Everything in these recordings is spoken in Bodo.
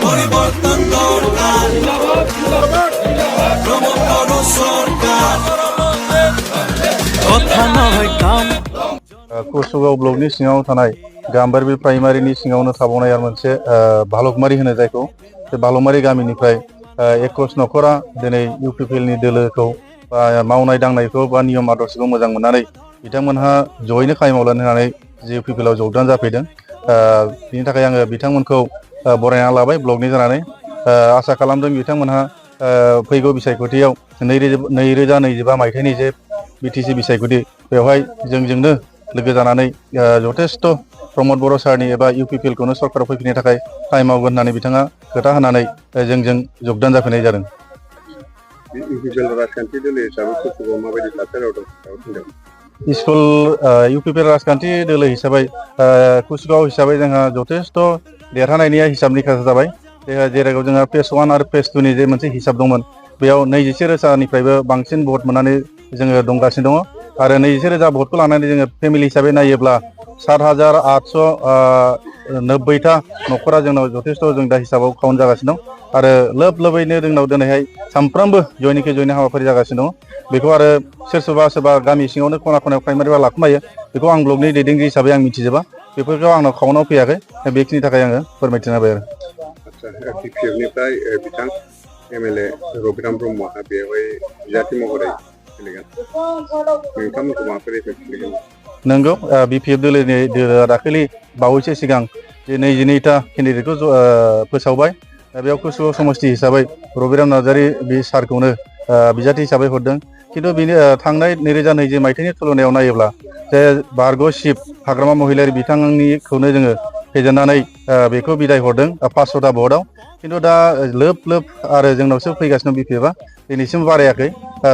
পরিবর্তন দরকার প্রমোদ সরকার কথা নয় কাম कुसुगाव ब्लकनि सिङाव थानाय गाम्बारि प्राइमारिनि सिङावनो थाबावनाय आरो मोनसे भालुकमारि होनो जायखौ बे भालुकमारि गामिनिफ्राय 21 नखरा दिनै इउपिपिएलनि दोलोखौ मावनाय दांनायखौ बा नियम आदर्शखौ मोजां मोननानै बिथांमोनहा जयैनो खामानि मावलानो होननानै जे इउपिपिएलआव जगदान जाफैदों। बिनि थाखाय आङो बिथांमोनखौ बरायना लाबाय ब्लकनि जानानै आसा खालामदों बिथांमोनहा फैगौ बिसायख'थियाव 2025 मायथाइनि जे बिटिसि बिसायख'थि बेवहाय जोंजोंनो लोगो जानानै जथेस्थ' प्रमद बर' सारनि एबा इउपिपिएलखौनो सरकाराव फैफिननो थाखाय टाइम मावगोन होननानै बिथाङा खोथा होनानै जोंजों जगदान जाफैनाय जादों। इउपिपिएल राजखान्थि दोलो हिसाबै कुसुगाव माबायदि थासारियाव दं? इउपिपिएल राजखान्थि दोलो हिसाबै कुसुगाव हिसाबै जोंहा जथेस्थ' देरहानायनि हिसाबनि खोथा जाबाय। जेराव जोंहा फेज 1 आरो फेज 2 नि जे मोनसे हिसाब दंमोन बेयाव 21,000निफ्रायबो बांसिन भट मोननानै जोङो दंगासिनो दङ आरो 21,000 भटखौ लानानै जोङो फेमिलि हिसाबै नायोब्ला 7,890टा नखरा जोंनाव जथेस्थ' जों दा हिसाबाव काउन्ट जागासिनो दं आरो लोब-लोबैनो जोंनाव दिनैहाय सानफ्रोमबो जयनिखि जयनि हाबाफारि जागासिनो दङ। बेखौ आरो सोरबा गामि सिङावनो खना खनायाव प्राइमारिबा लाखुमायो बेखौ आं ब्लकनि दैदेनगिरि हिसाबै आं मिथिजोबा बेफोरखौ आंनाव काउन्टआव फैयाखै बेखिनि थाखाय आङो फोरमायथिना होबाय आरो। बिपिएफनिफ्राय बिथां एमएलए रबिराम ब्रह्मआ बेवहाय बिजाथि महरै गेलेगोन नोंथांमोनखौ माबोरै गेलेगोन? नंगौ बिपिएफ दोलोनि दाखालि बावैसो सिगां जे 22टा केन्डिडेटखौ फोसावबाय बेयाव कुसुगाव समस्ति हिसाबै रबिराम नार्जारि बे सारखौनो बिजाथि हिसाबै हरदों। खिन्थु बेनि थांनाय 2020 मायथाइनि तुलनायाव नायोब्ला जे बारग' शिब हाग्रामा महिलारि बिथांनिखौनो जोङो फेजेननानै बेखौ बिदाय हरदों 500टा भटआव। खिन्थु दा लोब आरो जोंनावसो फैगासिनो बिपिएफआ दिनैसिम बारायाखै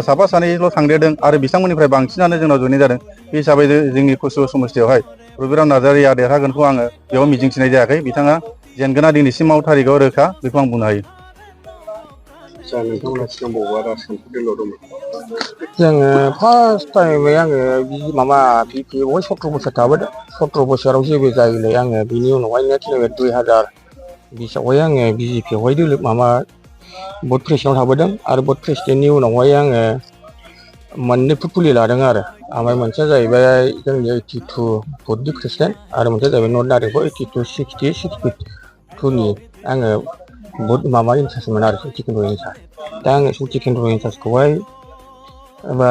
साफा सानैल' थांदेरदों आरो बिथांमोननिफ्राय बांसिनानो जोंनाव जयेन जादों। बे हिसाबै जोंनि कुसुगाव समस्तियावहाय रबिराम नार्जारिया देरहागोनखौ आङो बेयाव मिजिंथिनाय जायाखै। बिथाङा जेनगोना दिनैसिमाव थारिखआव रोखा बेखौ आं बुंनो हायो। नोंथांमोना सिगां बबेबा राजखान्थि दोलोआव दंमोन? जोङो फार्स्ट टाइमै आङो माबा बिपिएफआवहाय 17 बोसोर थाबोदों। 17 बोसोराव जेबो जायैलाय आङो बिनि उनावहाय नेक्स्ट 2020आवहाय आङो बिजेपिआवहाय भट प्रेसिडेन्टआव थाबोदों आरो भट प्रेसिडेन्टनि उनावहाय आङो मोननै फुटफुलि लादों आरो ओमफ्राय मोनसेया जाहैबाय जोंनि 82 भटनि प्रेसिडेन्ट आरो मोनसेया जाहैबाय नर्थ नारेंखल 82, 60, 62नि आङो भट इनसार्जमोन आरो सिटि केन्द्र इनसार्ज। दा आङो सिटि केन्द्र इनसार्जखौहाय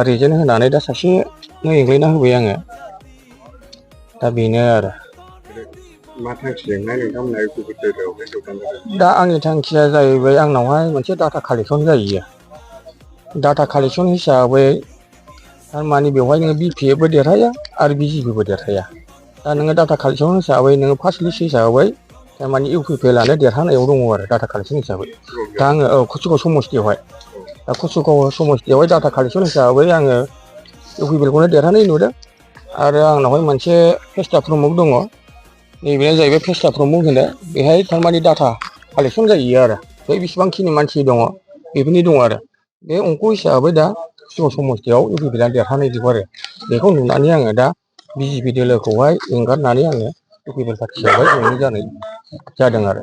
रिजेक्ट होनानै दा सासेनो एंग्लायना होबाय आङो। दा बेनो आरो। मा थांखिजोंहाय नोंथांमोना इउपिपिएल दोलोआवहाय जगदान जादों? दा आंनि थांखिया जाहैबाय आंनावहाय मोनसे डाटा कालेक्सन जायो। डाटा कालेक्सन हिसाबै थारमाने बेवहाय नोङो बिपिएफबो देरहाया आरो बिजेपिबो देरहाया। दा नोङो डाटा कालेक्सन हिसाबै नोङो फार्स्ट लिस्ट हिसाबै थारमाने इउपिपिएलआनो देरहानायाव दङ आरो डाटा कालेक्सन हिसाबै। दा आङो कुसुगाव समस्तियावहाय दा कुसुगाव समस्तियावहाय डाटा कालेक्सन हिसाबै आङो इउपिपिएलखौनो देरहानाय नुदों आरो आंनावहाय मोनसे फेस्टा प्रमुख दङ। नैबेनो जाहैबाय फेस्टा प्रमुख होनो बेहाय थारमाने डाटा कालेक्सन जायो आरो बे बेसेबांखिनि मानसि दङ बेफोरनि दङ आरो बे अंक हिसाबै दा कुसुगाव समस्तियाव इउपिपिएलआ देरहानाय जोब आरो बेखौ नुनानै आङो दा बिजेपि दोलोखौहाय एंगारनानै आङो इउपिपिएल पार्टियावहाय जयेन जानाय जादों आरो।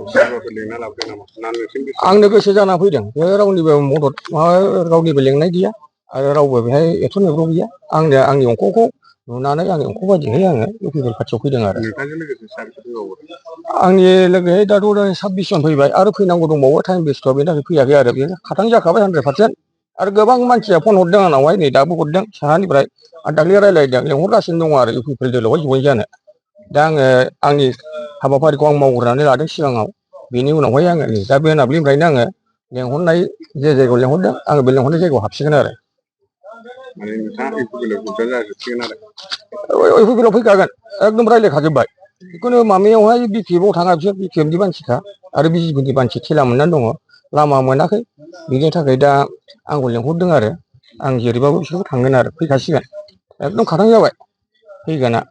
आंनो गोसो जाना फैदों बे रावनिबो मदद रावनिबो लेंनाय गैया आरो रावबो बेहाय एथ' नेब्र' गैया। आंनि अंकखौ नुनानै आंनि अंक बायदियै आङो इउपिपिएल पार्टियाव फैदों आरो। आंनि लोगोयै दाथ' 26 जन फैबाय आरो फैनांगौ दंबावो टाइम बेस्थ' बेनि थाखाय फैयाखै आरो बेनो खाथां जाखाबाय 100%। आरो गोबां मानसिया फन हरदों आंनावहाय नै दाबो हरदों साहानिफ्राय आरो दाख्लै रायज्लायदों लेंहरगासिनो दङ आरो इउपिपिएल दोलोआवहाय जयेन जानो। दा आङो आंनि हाबाफारिखौ आं मावग्रोनानै लादों सिगाङाव बेनि उनावहाय आङो नै दा मोनाबिलिनिफ्रायनो आङो लेंहरनाय जे जायगायाव लेंहरदों आङो बे लेंहरनाय जायगायाव हाबसिगोन आरो। इउपिपिएलआव फैखागोन एकदम रायज्लायखाजोब्बाय जिखुनु माबायावहाय बिपिएफआव थाङा बिसोर बिपिएफनि मानसिखा आरो बिजेपिनि मानसि थेला मोननानै दङ लामा मोनाखै बिनि थाखाय दा आंखौ लेंहरदों आरो आं जेरैबाबो बिसोरबो थांगोन आरो फैखासिगोन एकदम खाथां जाबाय फैगोना।